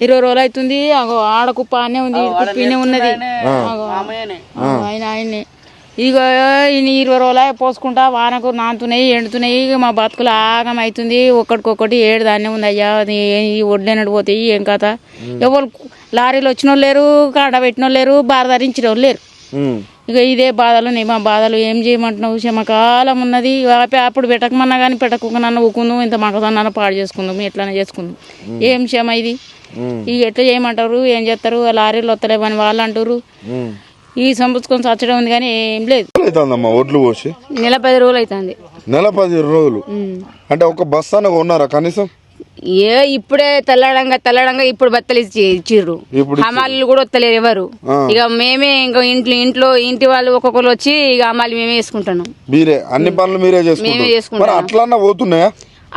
20 రోజులు అవుతుంది. ఆడ కుప్ప అనే ఉంది, కుప్పనే ఉన్నది. ఆయనే ఇక 20 రోజులు పోసుకుంటా వానకు నానుతున్నాయి, ఎండుతున్నాయి. మా బతుకులు ఆగం అవుతుంది. ఒక్కడికొక్కటి ఏడు దాన్నే ఉంది. అయ్యా ఈ ఒడ్లేనట్టు పోతాయి ఏం కథ. ఎవరు లారీలు వచ్చిన వాళ్ళు లేరు, కాడ పెట్టిన వాళ్ళు లేరు, బాధ ధరించిన వాళ్ళు లేరు. ఇక ఇదే బాధలు ఉన్నాయి మా బాధలు. ఏం చేయమంటున్నావు? క్షమకాలం ఉన్నది. అప్పుడు పెట్టకమన్నా కానీ పెట్టకుండా ఊకుందాం, ఇంత మగదన్నా పాడు చేసుకుందాం, ఎట్లనే చేసుకుందాం. ఏం క్షమ ఇది? ఇక ఎట్లా చేయమంటారు? ఏం చేస్తారు? లారీలు వస్తలేవని వాళ్ళు అంటారు. ఈ సంపుచ్చుకొని చచ్చడం ఉంది కానీ ఏం లేదు. ఒడ్లు పోసి నెల 10 రోజులు అవుతుంది. నెల 10 రోజులు అంటే ఒక బస్తాన కొన్నారా కనీసం? ఇప్పుడే తెల్లడంగా ఇప్పుడు బత్తలు ఇచ్చిర్రు. హమాలీలు కూడా వస్తలేరు ఎవరు. ఇక మేమే ఇంకా ఇంటి వాళ్ళు ఒక్కొక్కరు వచ్చి ఇక హమాలి మేమే వేసుకుంటున్నాం. మీరే అన్ని పనులు మీరే చేసుకుంటాం. అట్లా పోతున్నాయా?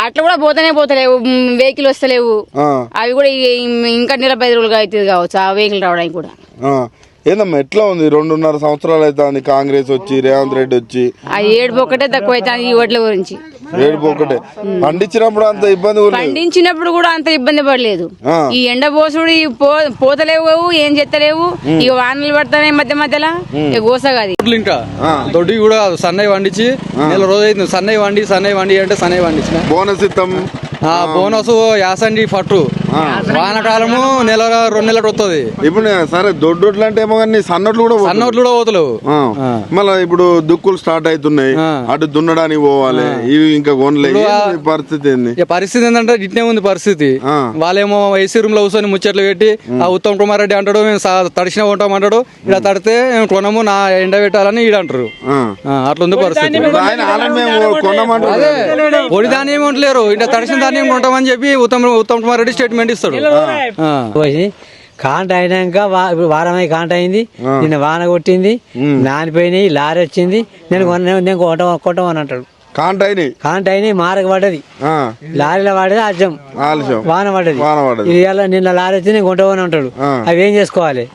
అట్లా కూడా పోతలేవు. వెహికల్ వస్తలేవు. అవి కూడా ఇంకా నెల 10 రోజులుగా అవుతుంది కావచ్చు ఆ వెహికల్ రావడానికి కూడా. ఏందమ్మా ఎట్లా ఉంది? 2.5 సంవత్సరాలు అవుతుంది కాంగ్రెస్ వచ్చి, రేవంత్ రెడ్డి వచ్చి. ఆ ఏడుపు ఒకటే తక్కువ అవుతుంది ఈ ఓట్ల గురించి. ఏడుపు ఒకటే. పండించినప్పుడు అంత ఇబ్బంది, పండించినప్పుడు కూడా అంత ఇబ్బంది పడలేదు. ఈ ఎండ పోసుడు పోతలేవు, ఏం చేస్తలేవు. ఇక వానలు పడతానే మధ్య మధ్యలో గోసగాది. ఇంకా దొడ్డి కూడా సన్నయ్య వండించి నెల రోజు అవుతుంది. సన్నయ్య వండి అంటే సన్నయ్య వండించిన బోనస్ ఇస్తాం. బోనస్ యాసండి పట్టు వానకాలము నెల 2 నెలలు వస్తుంది. ఇప్పుడు సరే దొడ్డొడ్లు అంటే ఏమో కానీ సన్నోట్లు కూడా పోతలేవు. మళ్ళీ ఇప్పుడు దుక్కులు స్టార్ట్ అవుతున్నాయి, అటు దున్నడానికి పోవాలి. ఇవి ఇంకా కొనలేదు. పరిస్థితి ఏంది? పరిస్థితి ఏంటంటే ఇట్నే ఉంది పరిస్థితి. వాళ్ళేమో ఏసీ రూమ్ లో కూర్చొని ముచ్చట్లు పెట్టి ఆ ఉత్తమ్ కుమార్ రెడ్డి అంటాడు మేము తడిసిన ఉంటాం అంటాడు. ఇలా తడితే మేము కొనము నా ఎండ పెట్టాలని ఈడ అంటారు. అట్లుంది పరిస్థితి. పొడి ధాన్యం ఉండలేరు, ఇంకా తడిసిన ధాన్యం కొంటామని చెప్పి ఉత్తమ్ కుమార్ రెడ్డి స్టేట్మెంట్ ఇస్తాడు. కాంట అయినాక ఇప్పుడు వారమై కాంట అయింది. నిన్న వాన కొట్టింది, నానిపోయినాయి. లారీ వచ్చింది, నేను కొట్టమని అంటాడు. కాంట అయినాయి మారకు పడ్డది, లారీలో పడ్డది, ఆలస్యం వాన పడ్డది. ఇవాళ నిన్న లారీ వచ్చి నేను కొంటమని అంటాడు. అవి ఏం చేసుకోవాలి?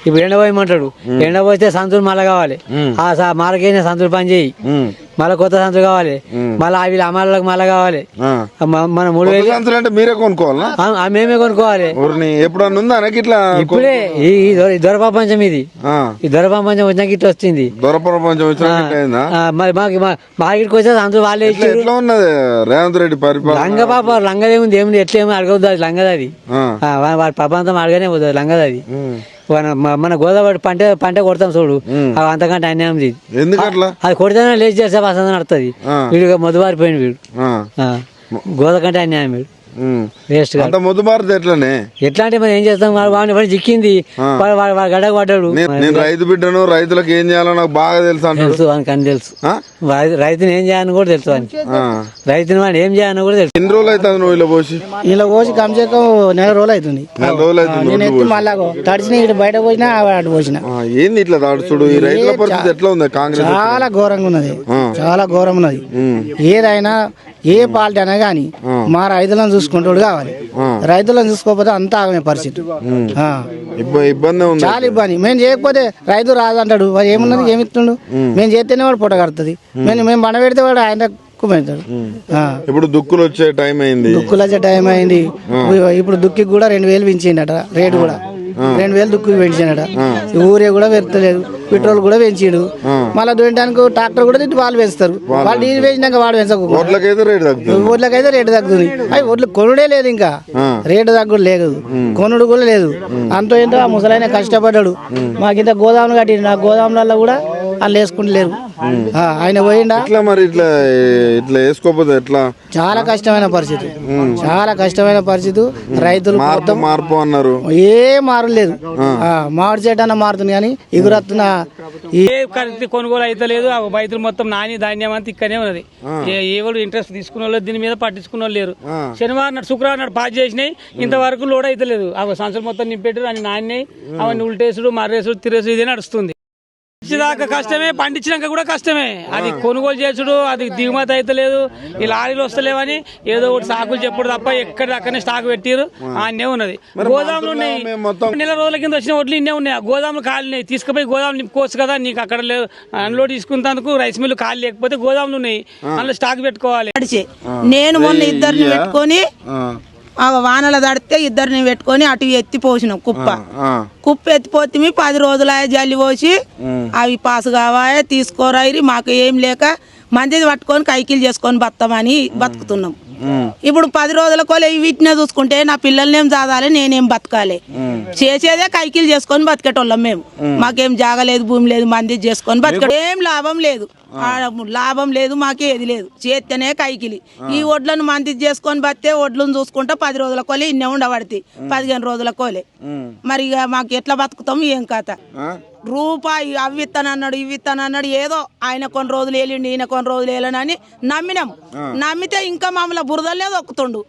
ఇప్పుడు ఎండపోయమంటాడు. ఎండపోతే సంతులు మళ్ళా కావాలి. ఆ మాలకైనా సంతులు పని చేయి, మళ్ళీ కొత్త సంతులు కావాలి. మళ్ళీ అవి అమ్మాలకు మళ్ళా కావాలి. మన 3,000 అంటే మీరే కొనుక్కోవాలా? మేమే కొనుక్కోవాలి. ఎప్పుడన్నా ఉందా ఇట్లా? ఇప్పుడే ఈ దొర ప్రపంచం ఇది. ఈ దొర ప్రపంచం వచ్చినాక ఇట్లా వచ్చింది. దొర ప్రపంచం మరి మాకిడికి వచ్చే సంతులు వాళ్ళే ఇచ్చారు. ఎట్లా ఉన్నది రేవంత్ రెడ్డి పరిపాలన? లంగ పాప లంగదేముంది, ఏముంది, ఎట్లా ఏమో అడగవద్దు. అది లంగది, అది వాడి ప్రపంచం అడగనే పోతుంది. లంగది అది. మన గోదావరి పంట కొడతాం చూడు, అంతకంటే అన్యాయం. ఎందుకట్లా? అది కొడితేనే లేచి చేసే వసంతం నడుతుంది. వీడు మొదబారిపోయింది. వీడు గోద కంటే అన్యాయం. వీడు వేస్ట్ గా ఎట్లానే ఎట్లా అంటే మనం ఏం చేస్తాం? వాడిని చిక్కింది, గడ్డకు పడ్డాడు. నేను రైతు బిడ్డను, రైతులకు ఏం చేయాలో నాకు బాగా తెలుసు. వానికి అని తెలుసు. రైతుని ఏం చేయాలని కూడా తెలుసు. వానికి రైతుని వాడిని ఏం చేయాలని కూడా తెలుసు. ఎన్ని రోజులు అవుతుంది నువ్వు ఇలా పోసి కమ్సేకం 9 రోజులు అవుతుంది. నేను ఎత్తి మళ్ళా తడిచిన బయట పోసినా అటు పోసిన. ఏంది ఇట్లా చూడు, ఈ రైతుల పరిస్థితి ఎట్లా ఉంది? కాంగ్రెస్ చాలా ఘోరంగా ఉన్నది, చాలా ఘోరం ఉన్నది. ఏదైనా ఏ పార్టీ అయినా గానీ మా రైతులను చూసుకుంటాడు కావాలి. రైతులను చూసుకోకపోతే అంతా ఆగమే పరిస్థితి. ఇబ్బంది ఉంది, చాలా ఇబ్బంది. మేము చేయకపోతే రైతు రాదంటాడు. ఏమున్నది, ఏమిస్తుండు? మేము చేస్తేనే వాడు పొట్ట కడుతుంది. మేము బండ పెడితే వాడు ఆయన పెడతాడు. ఇప్పుడు దుక్కులు వచ్చే టైం అయింది. ఇప్పుడు దుక్కి కూడా 2,000 పెంచిండట రేటు కూడా. 2,000 దుక్కు పెంచాడట. ఊరే కూడా పెడతలేదు, పెట్రోల్ కూడా పెంచాడు. మళ్ళీ దొరకడానికి ట్రాక్టర్ కూడా వాళ్ళు పెంచుతారు. వాళ్ళు డీజిల్ పెంచినాక వాడు పెంచకు. ఓట్లకైతే రేటు తగ్గుతుంది. అవి ఓట్లు కొనుడే లేదు, ఇంకా రేటు తగ్గుడు లేదు, కొనుడు కూడా లేదు. అంతో ఎంతో ఆ ముసలైన కష్టపడ్డాడు. మాకింత గోదాములు కట్టిండు. ఆ గోదాములలో కూడా వాళ్ళు వేసుకుంటలేరు. ఆయన పోయిండా మరి ఇట్లా వేసుకోపోతే ఎట్లా? చాలా కష్టమైన పరిస్థితి, చాలా కష్టమైన పరిస్థితి. రైతులు మార్పు అన్నారు, ఏ మారు లేదు. మామిడి చెట్టు అన్న మారుతుంది కానీ ఎగురత్తున్న కొనుగోలు అయితే లేదు. రైతులు మొత్తం నాని ధాన్యం అంతా ఇక్కడనే ఉన్నది. ఎవరు ఇంట్రెస్ట్ తీసుకున్న వాళ్ళు దీని మీద పట్టించుకున్న వాళ్ళు లేరు. శనివారం నాడు శుక్రవారం నాడు పాస్ చేసినాయి, ఇంతవరకు లోడ్ అయితే లేదు. సంవత్సరం మొత్తం నింపెట్టారు అని నాణ్యాయి. అవన్నీ ఉల్టేసుడు, మర్రేసుడు, తిరేసుడు ఇదే నడుస్తుంది. దాకా కష్టమే, పండించినాక కూడా కష్టమే. అది కొనుగోలు చేసుడు, అది దిగుమతి అయితే లేదు. ఈ లారీలు వస్తలేవని ఏదో ఒకటి సాకులు చెప్పుడు తప్ప ఎక్కడ అక్కడనే స్టాక్ పెట్టిరు. అన్నే ఉన్నది. గోదాములు ఉన్నాయి, నెల రోజుల కింద వచ్చిన వడ్లు ఇన్నే ఉన్నాయి. గోదాములు ఖాళీ తీసుకుపోయి గోదాములు నింపుకోవచ్చు కదా. నీకు అక్కడ అన్లోడ్ తీసుకున్నందుకు రైస్ మిల్లు ఖాళీ లేకపోతే గోదాములు ఉన్నాయి, అందులో స్టాక్ పెట్టుకోవాలి. నేను మొన్న 2 పెట్టుకొని ఆ వానల తడితే ఇద్దరిని పెట్టుకొని అటు ఎత్తి పోసినాం కుప్ప ఎత్తిపోతే 10 రోజులు జల్లి పోసి అవి పాసు కావాయే తీసుకోరాయి మాకు ఏం లేక మంచిది పట్టుకొని కైకిలు చేసుకొని బతామని బతుకుతున్నాం. ఇప్పుడు 10 రోజులకో వీటినే చూసుకుంటే నా పిల్లల్ని ఏం చదవాలి, నేనేం బతకాలి? చేసేదే కైకిలు చేసుకొని బతికేటోళ్ళం మేము. మాకేం జాగలేదు, భూమి లేదు, మంది చేసుకొని బతికే ఏం లాభం లేదు, మాకేది లేదు. చేస్తేనే కైకిలి. ఈ ఒడ్లను మంది చేసుకొని బతితే ఒడ్లను చూసుకుంటా 10 రోజులకోలే ఇన్నే ఉండబడితే 15 రోజులకోలే. మరి ఇక మాకు ఎట్లా బతుకుతాం ఏం కథ? రూపాయి అవి ఇస్తానన్నాడు, ఇవి ఇస్తానన్నాడు, ఏదో ఆయన కొన్ని రోజులు వేలిండి, ఈయన కొన్ని రోజులు వేలనని నమ్మినాం. నమ్మితే ఇంకా మమ్మల్ని బురదలే దొక్కుతుండు.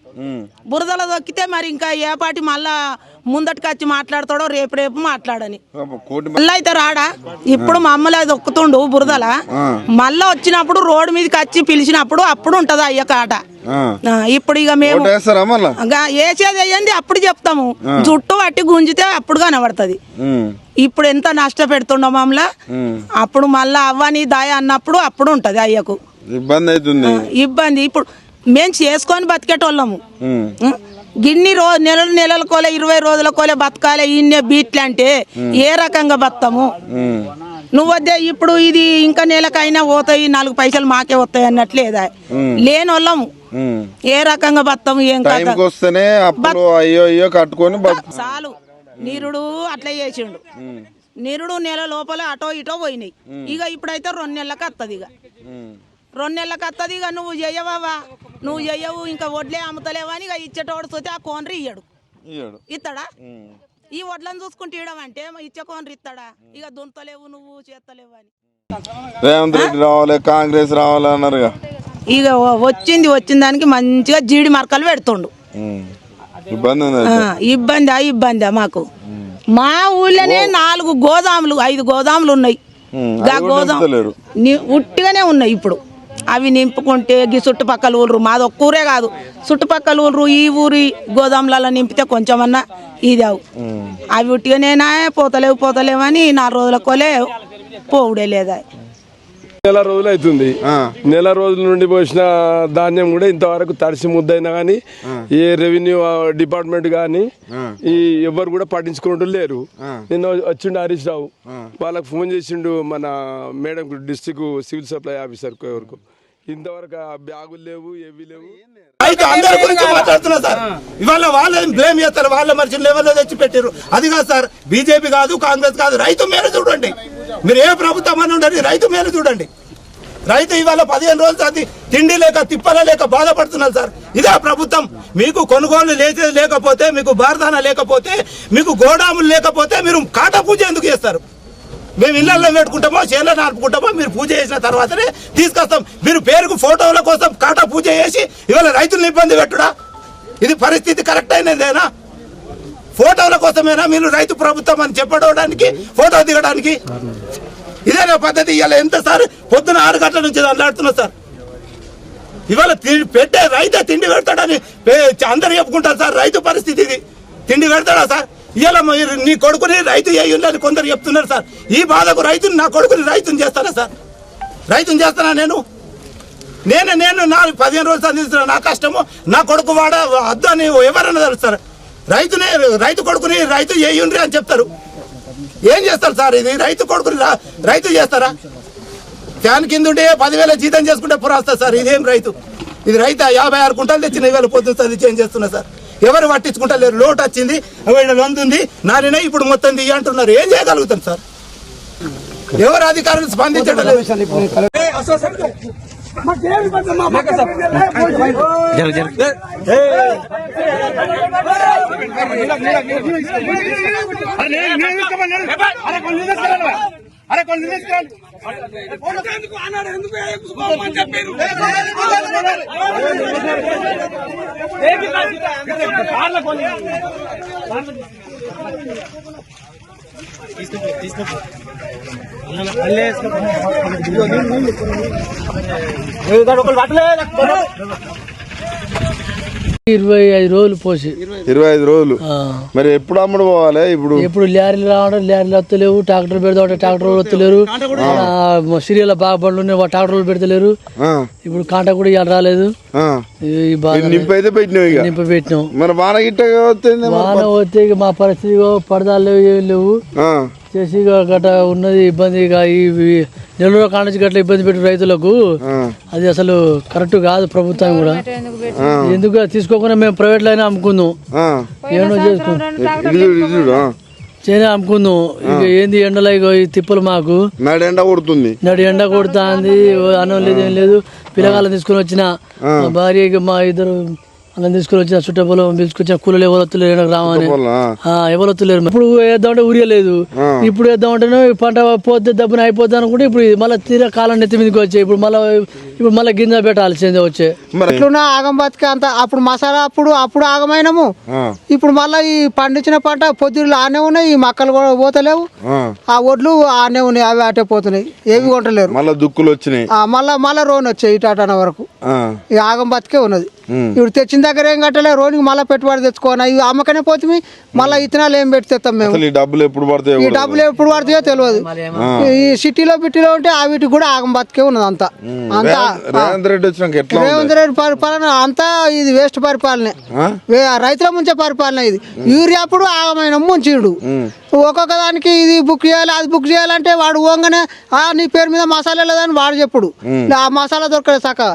బురదలో దొక్కితే మరి ఇంకా ఏ పాటి మళ్ళా ముందటికి వచ్చి మాట్లాడతాడో రేపు మాట్లాడని మళ్ళీ అయితే రాడా. ఇప్పుడు మమ్మల్ని దొక్కుతుండు బురదల. మళ్ళా వచ్చినప్పుడు రోడ్డు మీదకి వచ్చి పిలిచినప్పుడు అప్పుడు ఉంటది అయ్య కాట. ఇప్పుడు ఇక మేము వేసేది అయ్యింది అప్పుడు చెప్తాము. జుట్టు పట్టి గుంజితే అప్పుడు కనబడుతుంది. ఇప్పుడు ఎంత నష్టపెడుతుండో మమ్మల్ని. అప్పుడు మళ్ళా అవ్వని దాయ అన్నప్పుడు అప్పుడు ఉంటది అయ్యకు ఇబ్బంది. ఇప్పుడు మేము చేసుకొని బతికేటోళ్ళము. గిన్ని నెలలకోలే 20 రోజులకోలే బతకాలే ఇన్నే బీట్లు అంటే ఏ రకంగా బతాము? నువ్వు వద్దే ఇప్పుడు ఇది ఇంకా నెలకైనా పోతాయి, 4 పైసలు మాకే వస్తాయి అన్నట్లేదా? లేని వాళ్ళము ఏ రకంగా బతాము? ఏం చాలు నీరుడు అట్లా చేసిండు. నీరుడు నెల లోపల అటో ఇటో పోయినాయి. ఇక ఇప్పుడైతే 2 నెలలకు వస్తుంది. ఇక 2 నెలలకు వస్తుంది. ఇక నువ్వు చెయ్యవా, నువ్వు చెయ్యవు, ఇంకా వడ్లే అమ్ముతలేవా అని ఇక ఇచ్చేటోడు చూస్తే ఆ కోనరి ఇస్తాడా? ఈ వడ్లను చూసుకుంటూ ఇవ్వమంటే ఇచ్చే కోనరి ఇస్తాడా? ఇక దుంతలేవు, నువ్వు చేస్తలేవు అని. రేవంత్ రెడ్డి రావాలి, కాంగ్రెస్ రావాలి అన్నారు. ఇక వచ్చిన దానికి మంచిగా జీడి మరకలు పెడుతుండు. ఇబ్బందా మాకు? మా ఊళ్ళోనే 4 గోదాములు 5 గోదాములు ఉన్నాయి. ఉట్టిగానే ఉన్నాయి. ఇప్పుడు అవి నింపుకుంటే చుట్టుపక్కల ఊరు, మాది ఒక్క ఊరే కాదు, చుట్టుపక్కల ఊరు ఈ ఊరి గోదాములలో నింపితే కొంచెమన్నా ఇది అవి ఉట్టిగానేనా పోతలేవు అని 4 రోజులకోలే పోవుడే లేదా. నెల రోజులు అవుతుంది. నెల రోజుల నుండి పోసిన ధాన్యం కూడా ఇంతవరకు తడిసి ముద్దైనా కానీ ఏ రెవెన్యూ డిపార్ట్మెంట్ కానీ ఎవరు కూడా పట్టించుకుంటూ లేరు. నిన్న వచ్చిండు హరీష్ రావు, వాళ్ళకు ఫోన్ చేసిండు మన madam district civil supply officer వరకు. ఇంతవరకు బ్యాగులు లేవు, ఏవి లేవు. అందరి గురించి మాట్లాడుతున్నా సార్. ఇవాళ వాళ్ళని బ్లేమ్ చేస్తారు, వాళ్ళ మనుషులు లెవెల్లో తెచ్చి పెట్టారు. అది కాదు సార్, బీజేపీ కాదు, కాంగ్రెస్ కాదు, రైతు మేలు చూడండి. మీరు ఏ ప్రభుత్వం అని ఉండండి, రైతు మేలు చూడండి. రైతు ఇవాళ 15 రోజులు తిండి లేక తిప్పల లేక బాధపడుతున్నారు సార్. ఇదే ప్రభుత్వం. మీకు కొనుగోలు లేకపోతే, మీకు బార్దానా లేకపోతే, మీకు గోడాములు లేకపోతే మీరు కాటా పూజ ఎందుకు చేస్తారు? మేము ఇళ్లలో పెట్టుకుంటామో, చేనులో నాటుకుంటామో, మీరు పూజ చేసిన తర్వాతనే తీసుకొస్తాం. మీరు పేరుకు ఫోటోల కోసం కాటా పూజ చేసి ఇవాళ రైతులను ఇబ్బంది పెట్టుడా? ఇది పరిస్థితి కరెక్ట్ అయినదేనా? ఫోటోల కోసమేనా మీరు రైతు ప్రభుత్వం అని చెప్పడానికి, ఫోటో దిగడానికి? ఇదేనా పద్ధతి? ఇవాళ ఎంత సార్ పొద్దున 6 గంటల నుంచి అల్లాడుతున్నా సార్. ఇవాళ పెట్టే రైతే తిండి పెడతాడని అందరు చెప్పుకుంటారు సార్. రైతు పరిస్థితి ఇది. తిండి పెడతాడా సార్? ఇవాళ నీ కొడుకుని రైతు అయ్యిందని కొందరు చెప్తున్నారు సార్. ఈ బాధకు రైతుని, నా కొడుకుని రైతుని చేస్తానా సార్? రైతుని చేస్తానా నేను నా 15 రోజులు సంధిస్తున్నా. నా కష్టము నా కొడుకు వాడ వద్దు అని ఎవరన్నా తెలుస్తారు. రైతు కొడుకుని రైతు చేయండి అని చెప్తారు. ఏం చేస్తారు సార్? ఇది రైతు కొడుకుని రైతు చేస్తారా? ఫ్యాన్ కింద ఉండే 10,000 జీతం చేసుకుంటే పురాస్తారు సార్. ఇదేం రైతు? ఇది రైతు 56 కుంటాలు తెచ్చిన ఇవాళ పొద్దున చేంజ్ చేస్తున్నా సార్. ఎవరు పట్టించుకుంటలేరు. లోటు వచ్చింది, లొందుంది, నానిన ఇప్పుడు మొత్తం దిగి అంటున్నారు. ఏం చేయగలుగుతాం సార్? ఎవరు అధికారులు స్పందించడం లేదు. 25 రోజులు పోసి 25 రోజులు. మరి ఎప్పుడు అమ్ముడు పోవాలి? ఇప్పుడు లారీలు రావడం, లారీలు వస్తలేవు. ట్రాక్టర్ పెడతా ట్రాక్టర్ వస్తలేరు. సిరియల్ బాగా బండ్లు ఉన్నాయి, ట్రాక్టర్లు పెడతలేరు. ఇప్పుడు కాంటా కూడా ఇవాళ రాలేదు. నింపైతే పెట్టినాం. మరి వాన గిట్ట వాన వస్తే ఇక మా పరిస్థితి పడదాలు లేవు, ఏం లేవు. చేసి గట్ట ఉన్నది ఇబ్బంది. ఇక ఈ నెల్లూరు కాంచి గట్ల ఇబ్బంది పెట్టు రైతులకు అది అసలు కరెక్ట్ కాదు. ప్రభుత్వం కూడా ఎందుకు తీసుకోకుండా మేము ప్రైవేట్ లైన్ అమ్ముకుందాం, ఏమో చేసుకుందాం, చేనే అమ్ముకుందాం. ఇక ఏంది ఎండలో ఇక ఈ తిప్పలు మాకు నడి ఎండ కొడుతుంది. అన్నం లేదు, ఏం లేదు. పిల్లగాళ్ళని తీసుకుని వచ్చిన భార్య, మా ఇద్దరు అన్నం తీసుకుని వచ్చిన చుట్టపొలం తీసుకొచ్చిన కూలలు ఎవరు వస్తులేరు గ్రామాన్ని, ఎవరు వస్తులేరు. ఇప్పుడు వేద్దామంటే ఉరియలేదు. ఇప్పుడు వేద్దామంటే పంట పోతే దెబ్బన అయిపోద్ది అనుకుంటే ఇప్పుడు మళ్ళీ తీర కాలం నెత్తి మీదకి వచ్చాయి. ఇప్పుడు మళ్ళీ గింజ పెట్టాల్సిందే వచ్చే. ఎట్లున్నా ఆగం బతికే అంత. అప్పుడు మసాలా అప్పుడు ఆగమైనము. ఇప్పుడు మళ్ళీ ఈ పండించిన పంట పొద్దులు ఆనే ఉన్నాయి, ఈ మొక్కలు కూడా పోతలేవు. ఆ ఒడ్లు ఆనే ఉన్నాయి, అవి అటే పోతున్నాయి, ఏవి కొంటలేరు. మళ్ళీ దుక్కులు వచ్చినాయి, మళ్ళా రోన్ వచ్చాయి ఇటాటన వరకు. ఈ ఆగం బతికే ఉన్నది. ఇప్పుడు తెచ్చిన దగ్గర ఏం కట్టలే, రోడ్కి మళ్ళీ పెట్టుబడి తెచ్చుకోవాలి. ఇవి అమ్మకనే పోతుంది. మళ్ళీ ఇత్తనాలు ఏం పెట్టి తెస్తాం మేము? ఈ డబ్బులు ఎప్పుడు పడతాయో తెలియదు. ఈ సిటీలో బిట్టిలో ఉంటే ఆ వీటికి కూడా ఆగం బతికే ఉన్నది అంతా. రేవంత్ రెడ్డి పరిపాలన అంతా ఇది వేస్ట్ పరిపాలనే, రైతుల ముంచే పరిపాలన ఇది. యూరియా అప్పుడు ఆగమైన ముంచిడు. ఒక్కొక్క దానికి ఇది బుక్ చేయాలి, అది బుక్ చేయాలంటే వాడు ఓంగనే నీ పేరు మీద మసాలా లేదని వాడు చెప్పుడు. ఆ మసాలా దొరకలేదు చక్కగా.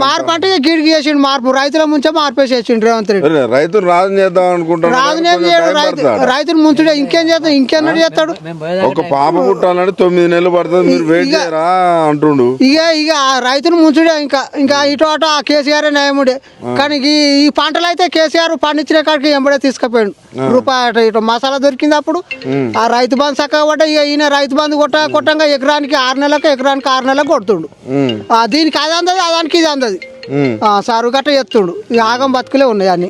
మార్పు అంటే గిడికి చేసిండు మార్పు. రైతుల ముంచే మార్పేసేసిండు రేవంత్ రెడ్డి. రైతులు రాజు చేద్దాం అనుకుంటారు. రైతులు ముంచుడే ఇంకేం చేస్తాడు, ఇంకేం చేస్తాడు? ఒక పాప పుట్టాలంటే 9 నెలలు పడుతుంది, మీరు వెయిట్ చేయరా అంటుండు. ఇక రైతులు ముంచుడే. ఇంకా ఇటు అటు ఆ కేసీఆర్ న్యాయముడే. కానీ ఈ పంటలు అయితే కేసీఆర్ పండించిన కాడికి ఎంబడే తీసుకుపోయాడు. రూపాయి ఇటు మసాలా దొరికింది అప్పుడు. ఆ రైతు బంధు చక్కగా పడ్డా. ఈయన రైతు బంధు కొట్టంగా ఎకరానికి 6 నెలలకు కొడుతుండు. దీనికి అది అందది, అదానికి ఇది అందది. సారు గట్ట ఎత్తుండు. ఇక ఆగం బతుకులే ఉన్నాయి అన్ని.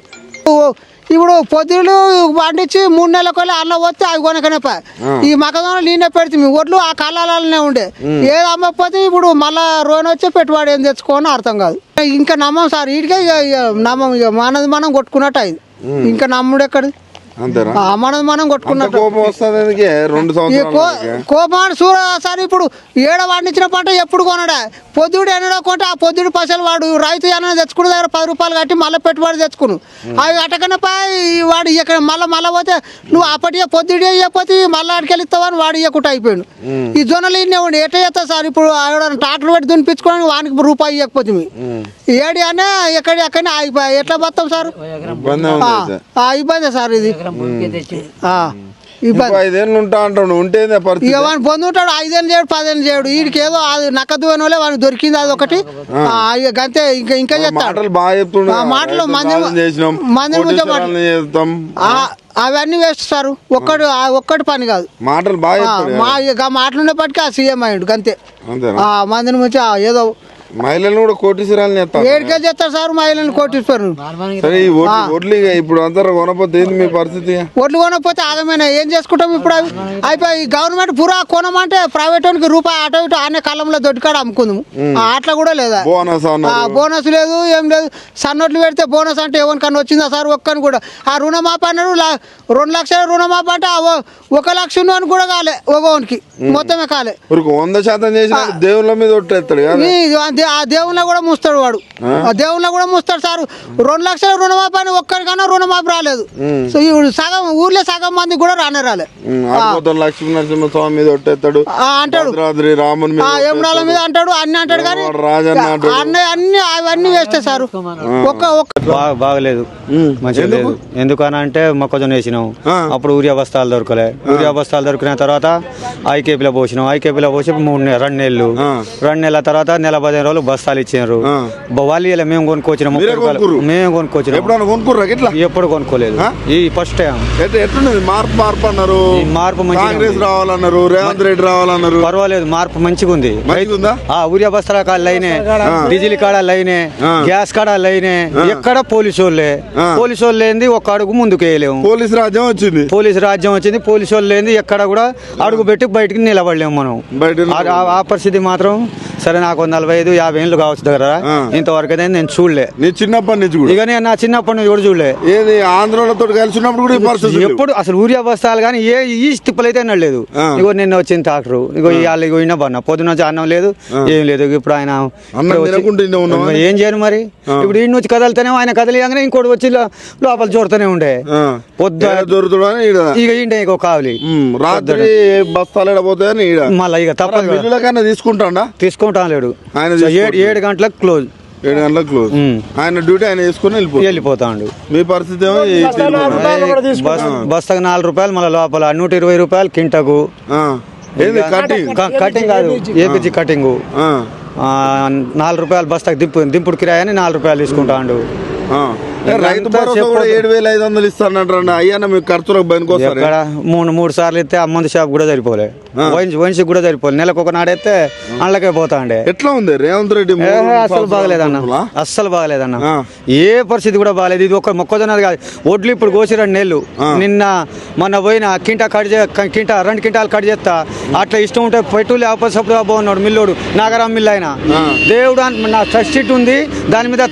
ఇప్పుడు పొద్దులు పండించి 3 నెలలకు అన్న వస్తే అవి కొనకనే ఈ మకదోనలు నేనే పెడితే ఒడ్లు ఆ కళ్ళాలనే ఉండే. ఏది అమ్మకపోతే ఇప్పుడు మళ్ళా రోన్ వచ్చి పెట్టుబడి ఏం తెచ్చుకోని అర్థం కాదు. ఇంకా నమ్మం సార్, వీటికే ఇక నమ్మం. ఇక మనది మనం కొట్టుకున్నట్టు అయింది. ఇంకా నమ్ముడు ఎక్కడి? మనం కొట్టుకున్నట్టు కోపాడు చూడ సార్. ఇప్పుడు ఏడ పండించిన పంట ఎప్పుడు కొనడా? పొద్దుడు ఎన్నడో కొంటే ఆ పొద్దుడు పైసలు వాడు రైతు ఎన్న తెచ్చుకున్న దగ్గర 10 రూపాయలు కట్టి మళ్ళీ పెట్టుబడి తెచ్చుకును. అవి అటకనే వాడు ఇక మళ్ళీ పోతే నువ్వు అప్పటికే పొద్దుడు ఇవ్వకపోతే మళ్ళీ అడికెళ్ళి ఇస్తావని వాడు ఇవ్వకుండా అయిపోయాడు. ఈ జొన్నలు ఇన్నే ఉండి ఎట్లా చేస్తా సార్? ఇప్పుడు ట్రాక్టర్ పెట్టి దునిపించుకోవడానికి వానికి రూపాయి ఇవ్వకపోతే ఏడి అనే ఎక్కడనే ఆగిపోయా. ఎట్లా బతాం సార్? ఇబ్బంది సార్ ఇది. 5 ఏళ్ళు ఉంటా అంటాడు. ఉంటే వాడిని పొందుంటాడు. 5 ఏళ్ళు చేయడు, 10 ఏళ్ళు చేయడు. వీడికి ఏదో అది నక్కదు అని వాళ్ళే వాడికి దొరికింది అది ఒకటి. అంతే. ఇంకా చెప్తాడు మాటలు మంది అవన్నీ వేస్ట్ సార్. ఒక్కటి పని కాదు. మాటలు మాటలు ఉండేప్పటికీ ఆ సీఎం అయ్యాడు అంతే. మందిని ముంచి ఏదో మహిళలను కూడా కోటీశ్వరాలు ఏడికెళ్ళి చేస్తారు సార్. మహిళలను కోటీశ్వరు. ఓట్లు ఇప్పుడు అందరూ కొనపోతే ఏంది మీ పరిస్థితి? ఓట్లు కొనకపోతే ఆగమైనా ఏం చేసుకుంటాం? ఇప్పుడు అవి అయిపోయి గవర్నమెంట్ పురా కొనమంటే ప్రైవేట్ వానికి రూపాయి అటో ఇటు ఆనే కాలంలో దొడ్డికాడ అమ్ముకుందాము. అట్లా కూడా లేదా. బోనస్ లేదు, ఏం లేదు. సన్నోట్లు పెడితే బోనస్ అంటే ఎవరికన్నా వచ్చిందా సార్? ఒక్కని కూడా. ఆ రుణమాప అన్నాడు 2 లక్షల రుణమాప అంటే 1 లక్ష అని కూడా కాలే. ఒకనికి మొత్తమే కాలే. 100% చేసిన దేవుళ్ళ మీద ఒట్టేస్తాడు. ఆ దేవుళ్ళ కూడా మూస్తాడు వాడు. ఆ దేవుళ్ళ కూడా మూస్తాడు సార్. 2 లక్షల రుణమాపి అని ఒక్కరికన్నా రుణమాపి రాలేదు. సో ఇప్పుడు సగం ఊర్లో సగం మంది కూడా రాలే. లక్ష్మీనరసింహస్వామి మీద ఒట్టేస్తాడు అంటాడు, యమునాల మీద అంటాడు, అన్ని అంటాడు. కానీ అన్ని అవన్నీ వేస్తే సార్. బాగలేదు, మంచిగా లేదు. ఎందుకనంటే మొక్కజొన్న వేసినాం. అప్పుడు ఊరియా బస్తాలు దొరకలే. ఊరియా బస్తాలు దొరికిన తర్వాత ఐకేపీలో పోసినాం. ఐకేపీలో పోసి 2 నెలలు. 2 నెలల తర్వాత నెల 15 రోజులు బస్తాలు ఇచ్చినారు. వాళ్ళు ఇలా మేము కొనుక్కొచ్చినాం. మేము కొనుక్కొచ్చినాం. ఎప్పుడు కొనుక్కోలేదు. ఈ ఫస్ట్ టైం. మార్పు అన్నారు. మార్పు కాంగ్రెస్ రావాలన్నారు, రేవంత్ రెడ్డి రావాలన్నారు. పర్వాలేదు, మార్పు మంచిగా ఉంది. ఊరియా బస్తాల కాడ లైనే, డీజిల్ కాడ లైనే, గ్యాస్ కాడ లైనే. ఎక్కడ పోలీసు వాళ్ళు లేని ఒక్క అడుగు ముందుకు వేయలేము. పోలీసు రాజ్యం వచ్చింది. పోలీసు వాళ్ళు లేని ఎక్కడ కూడా అడుగు పెట్టి బయటకు నిలబడలేము మనం. ఆ పరిస్థితి మాత్రం సరే నాకు 45-50 ఏళ్ళు కావచ్చు దగ్గర ఇంతవరకు అయితే నేను చూడలే. నీ చిన్నప్పటి నుంచి కూడా ఇక నేను నా చిన్నప్పటి నుంచి కూడా చూడలే. ఏది ఆంధ్రతో కలిసినప్పుడు కూడా ఈ పరిస్థితి ఎప్పుడు అసలు ఊరియా బస్తాలు కానీ ఈ తిప్పలు అయితే నడలేదు. ఇగో నిన్న వచ్చింది ట్రాక్టర్, ఇగో ఇవాళ ఇగో ఇన్న బన్న పొద్దున వచ్చి అన్నం లేదు ఏం లేదు. ఇప్పుడు ఆయన ఏం చేయను మరి. ఇప్పుడు ఈ నుంచి కదలితేనే ఆయన కదిలియంగానే ఇంకోటి వచ్చి లోపల జోరుతూనే ఉండే ఇక ఇంటే ఇంకో కావాలి రాత్రి బస్తాలు పోతాయని మళ్ళీ ఇక తప్పదు తీసుకుంటాను లేడు. 7 గంటలకు క్లోజ్. 7 గంటలకు క్లోజ్. ఆయన డ్యూటీ ఆయన వేసుకుని వెళ్ళిపోతాడు. మీ పరిస్థితి ఏమో బస్తాకు 4 రూపాయలు, మళ్ళీ లోపల 120 రూపాయలు కింటకు. కటింగ్ కాదు, ఏపీజీ కటింగ్ 4 రూపాయలు బస్తాకు దింపుడు కిరాయని 4 రూపాయలు తీసుకుంటాడు. రైతు భరోసా కూడా 7,500 ఇస్తానంటారు. అయ్యా మీకు ఖర్చులకు పనికొస్తారు. 3 సార్లు ఇస్తే మందు షాప్ కూడా సరిపోలే, వైన్స్ కూడా సరిపోలే. నెలకు ఒక నాడైతే అందులోకే పోతా ఉండే. ఎట్లా ఉంది రేవంత్ రెడ్డి? అస్సలు బాగలేదన్న, అస్సలు బాగలేదన్న. ఏ పరిస్థితి కూడా బాగలేదు. ఇది ఒక మొక్కజొన్నది కాదు, ఒడ్లు ఇప్పుడు కోసి 2 నెలలు. నిన్న మొన్న పోయిన కింటా 2 క్వింటాలు కట్ చేస్తా. అట్లా ఇష్టం ఉంటే పెట్టులు ఆపసప్పుడు బాగున్నాడు మిల్లోడు, నాగరాం మిల్లు ఆయన. దేవుడు నా సబ్సిడీ ఉంది దాని మీద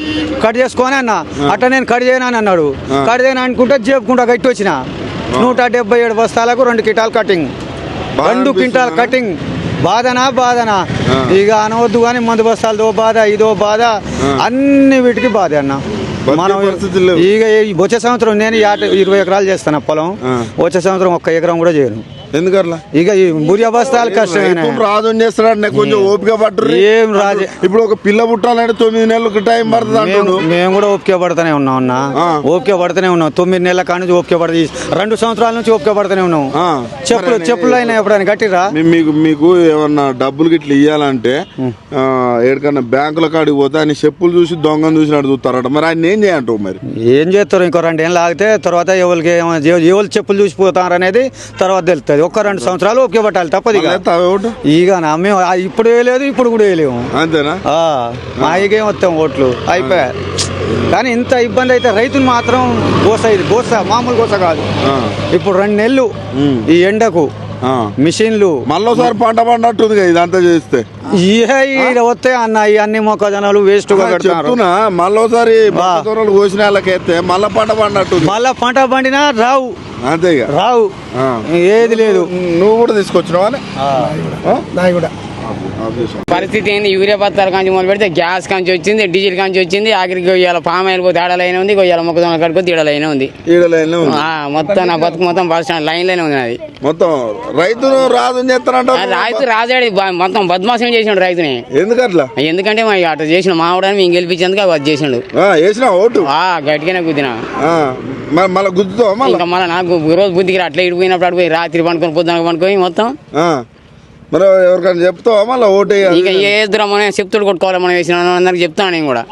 కట్ చేసుకొని అన్న, అట్లా నేను కట్ చేయను అని అన్నాడు. కట్ చేయను అనుకుంటే జేపుకుంటా కట్టి వచ్చిన 177 బస్తాలకు 2 క్వింటాలు కటింగ్. 2 quintal cutting. బాధనా ఇక అనవద్దు కానీ మందు బస్తాలతో బాధ, ఇదో బాధ, అన్ని వీటికి బాధ అన్న. మనం ఇక వచ్చే సంవత్సరం నేను 20 ఎకరాలు చేస్తాను పొలం. వచ్చే సంవత్సరం 1 ఎకరం కూడా చేయను. ఎందుకట్లా? ఇక ఈ బురియా బస్తాలు కష్టమైన రాజు చేస్తాడు, కొంచెం ఓపిక పట్టరు. ఏం రాజు ఇప్పుడు ఒక పిల్ల పుట్టాలంటే 9 నెలలకు టైం పడుతుంది అంటున్నాడు. మేము కూడా ఓపిక పడుతూనే ఉన్నాం అన్న, ఓపిక పడుతూనే ఉన్నాం. 9 నెలల కాడ నుంచి ఓపిక పడుతుంది. 2 సంవత్సరాల నుంచి ఓపిక పడుతూనే ఉన్నాం. చెప్పులు అయినా ఎప్పుడైనా కట్టిరా? మీకు ఏమన్నా డబ్బులు గిట్ల ఇవ్వాలంటే ఎక్కడికన్నా బ్యాంకుల కాడికి పోతే ఆయన చెప్పులు చూసి దొంగను చూసినట్టు చూస్తారట. మరి ఆయన ఏం చేయంటావు? మరి ఏం చేస్తారు? ఇంకో 2 ఏళ్ళు ఆగితే తర్వాత ఎవరికి ఎవరు చెప్పులు చూసిపోతారు అనేది తర్వాత తెలుస్తుంది. 1-2 సంవత్సరాలు ఓపిక పట్టాలి, తప్పదు. ఇక మేము ఇప్పుడు వేయలేదు, ఇప్పుడు కూడా వేయలేము. అంతేనా? మా ఇకేం వస్తాం ఓట్లు అయిపోయా. కానీ ఇంత ఇబ్బంది అయితే రైతులు మాత్రం గోస మామూలు గోస కాదు. ఇప్పుడు 2 నెలలు ఈ ఎండకు మిషన్లు మళ్ళీసారి పంట పండట్టుంది ఇదంతా చేస్తే. వస్తే అన్న ఇవన్నీ మొక్కజొన్నలు వేస్ట్ గా చెప్తున్నా. మళ్ళీసారి కోసిన వాళ్ళకైతే మళ్ళీ పంట పండట్టు. మళ్ళా పంట పండినా రావు. అంతే రావు, ఏది లేదు. నువ్వు కూడా తీసుకొచ్చినావా? పరిస్థితి ఏంది? యూరియా బత్తాల కాంచి మొదలు పెడితే గ్యాస్ కాంచి వచ్చింది, డీజిల్ కాంచి వచ్చింది, ఆఖరికి ఇవాళ పామ్ ఆయిల్ పోతే ఆడలైనా ఉంది, ఇవాళ మొక్కజొన్న కడుకోతే ఈడలైనా ఉంది. మొత్తం నా బతుకు మొత్తం బస్ స్టాండ్ లైన్ లోనే ఉంది. అది మొత్తం రైతును రాజు చేస్తారంట. రైతు రాజాడి మొత్తం బద్మాసం చేసిండు రైతుని. ఎందుకట్లా? ఎందుకంటే అట్లా చేసిన మావిడని మేము గెలిపించేందుకు అది చేసిండు. వేసిన ఓటు గట్టిగానే గుద్దినా. మళ్ళీ గుద్దుతో ఇంకా మళ్ళీ నాకు రోజు బుద్ధికి అట్లా ఇడిపోయినప్పుడు అడిపోయి రాత్రి పండుకొని పొద్దున పండుకొని మొత్తం. మరి ఎవరికైనా చెప్తావా మళ్ళీ ఓటు? ఇంకా ఏ మనం చెప్తాడు కొట్టుకోవాలి, మనం వేసిన అందరికి చెప్తాను నేను కూడా.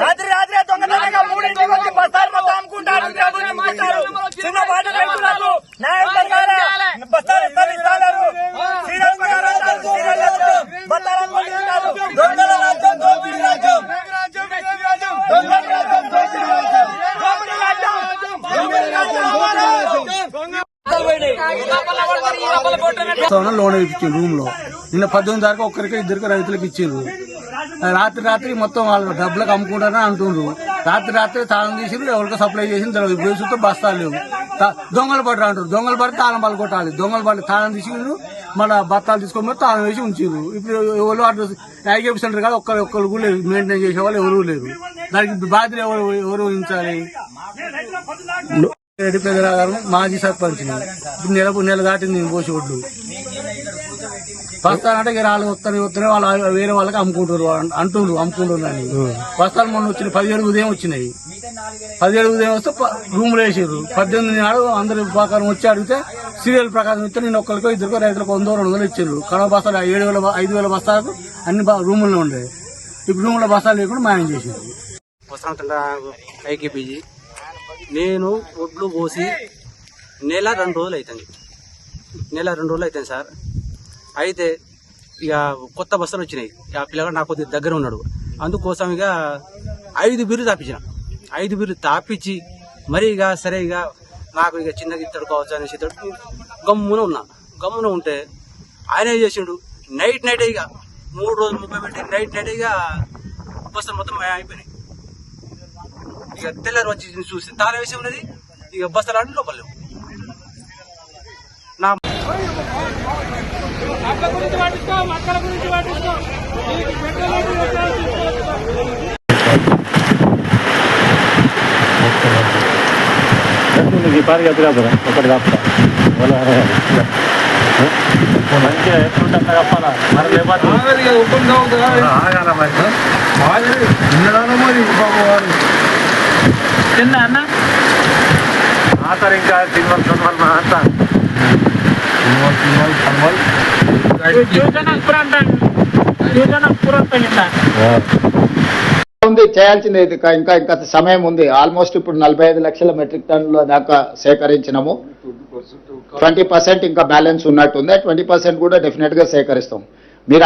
రాత్రి దొంగతనంగా 3 వచ్చి బస్తాలు మొత్తం అమ్ముకుంటారు. చిన్న మాట రైతులకు న్యాయం జరగాలి. బస్తాలు ఇస్తారు. దొంగల రాజ్యం, దోపిడీ రాజ్యం, లోన్ ఇప్పించారు రూమ్ లో. నిన్న 18 దాకా ఒక్కరికి 2 రైతులకు ఇచ్చారు. రాత్రి మొత్తం వాళ్ళు డబ్బులకు అమ్ముకుంటారని అంటుండ్రు. రాత్రి తాళం తీసిరు, ఎవరికి సప్లై చేసింది తెలియదు. బేసుతో బస్తాలు లేవు. దొంగలు పడరు అంటారు. దొంగలు పడి తాళం పళ్ళు కొట్టాలి. దొంగలు పడి తాళం తీసిరు, మళ్ళీ బత్తాలు తీసుకొని పోయి తాళం వేసి ఉంచారు. ఇప్పుడు ఎవరు అటు ఐకేపీ సెంటర్ కాదు, ఒక్కరు కూడా లేదు. మెయింటైన్ చేసే వాళ్ళు ఎవరు లేరు. దానికి బాధ్యత ఎవరు ఉంచాలి? రెడ్డి పెద్దరాగారు మాజీ సర్పంచ్ నెల దాటింది నేను పోసి ఒడ్లు బస్తాలంటే ఇక వాళ్ళు వస్తారు వాళ్ళు వేరే వాళ్ళకి అమ్ముకుంటారు అమ్ముకుంటున్నారు అని బస్తాలు మొన్న వచ్చినాయి 17 ఉదయం వచ్చినాయి 17 ఉదయం వస్తే రూములు వేసారు 18 నాడు అందరి ప్రకారం వచ్చి అడిగితే సీరియల్ ప్రకారం ఇస్తే నేను ఒక్కరికో ఇద్దరికో రైతులకు 100-200 ఇచ్చారు కడవ బస్తాలు 5,000 బస్తాలకు అన్ని రూముల్లో ఉండే ఇప్పుడు రూముల బస్తాలు లేకుండా మాయం చేసింది. ఐకేపీజీ నేను ఒడ్లు పోసి నెల 2 రోజులు అవుతుంది సార్. అయితే ఇక కొత్త బస్సులు వచ్చినాయి. ఆ పిల్లగాడు నాకు కొద్దిగా దగ్గర ఉన్నాడు, అందుకోసం ఇక 5 బిర్రు తాపించిన. 5 బిర్రు తాపించి మరి ఇక సరే ఇక నాకు ఇక చిన్నగా ఇత్తడు కావచ్చు అనేసి గమ్మున ఉంటే ఆయన ఏం చేసిండు, నైట్ ఇక 3 రోజులు 30 పెట్టి నైట్ ఇక బస్సులు మొత్తం అయిపోయినాయి. ఇక తెల్లారి వచ్చి చూస్తే తాళం వేసి ఉన్నది, ఇక బస్తాలు ఆడి లోపల లేవు. నా ఒకటి కాపుతా మంచిగా ఎట్లుంటా కప్పాలా మరి లేకపోతే అన్న ఆతారు ఇంకా సినిమల్ అంతా ఉంది చేయాల్సింది ఇంకా సమయం ఉంది. ఆల్మోస్ట్ ఇప్పుడు 45 లక్షల మెట్రిక్ టన్నుల దాకా సేకరించినాము. 20% ఇంకా బ్యాలెన్స్ ఉన్నట్టుంది. 20% కూడా డెఫినెట్ గా సేకరిస్తాం. మీరు